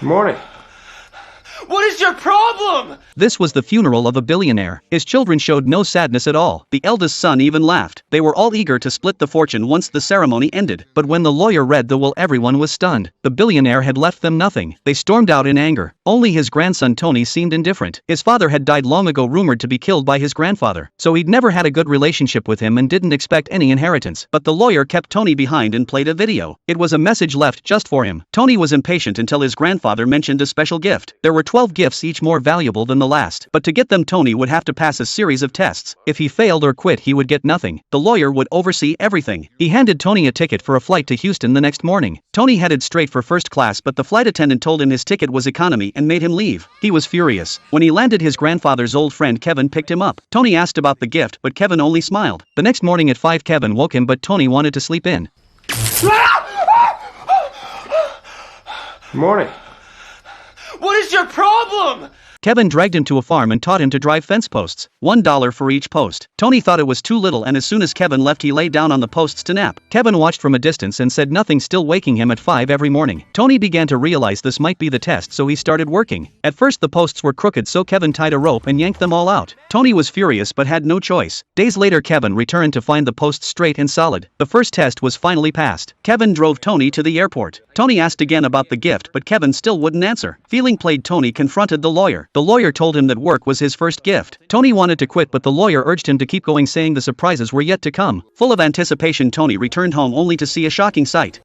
Morning. What is your problem? This was the funeral of a billionaire. His children showed no sadness at all. The eldest son even laughed. They were all eager to split the fortune once the ceremony ended. But when the lawyer read the will, everyone was stunned. The billionaire had left them nothing. They stormed out in anger. Only his grandson Tony seemed indifferent. His father had died long ago, rumored to be killed by his grandfather. So he'd never had a good relationship with him and didn't expect any inheritance. But the lawyer kept Tony behind and played a video. It was a message left just for him. Tony was impatient until his grandfather mentioned a special gift. There were 12 gifts, each more valuable than the last. But to get them, Tony would have to pass a series of tests. If he failed or quit, he would get nothing. The lawyer would oversee everything. He handed Tony a ticket for a flight to Houston the next morning. Tony headed straight for first class, but the flight attendant told him his ticket was economy and made him leave. He was furious. When he landed, his grandfather's old friend Kevin picked him up. Tony asked about the gift, but Kevin only smiled. The next morning at 5, Kevin woke him, but Tony wanted to sleep in. Morning. What is your problem? Kevin dragged him to a farm and taught him to drive fence posts, $1 for each post. Tony thought it was too little, and as soon as Kevin left, he lay down on the posts to nap. Kevin watched from a distance and said nothing, still waking him at 5 every morning. Tony began to realize this might be the test, so he started working. At first the posts were crooked, so Kevin tied a rope and yanked them all out. Tony was furious but had no choice. Days later, Kevin returned to find the posts straight and solid. The first test was finally passed. Kevin drove Tony to the airport. Tony asked again about the gift, but Kevin still wouldn't answer. Feeling played, Tony confronted the lawyer. The lawyer told him that work was his first gift. Tony wanted to quit, but the lawyer urged him to keep going, saying the surprises were yet to come. Full of anticipation, Tony returned home only to see a shocking sight.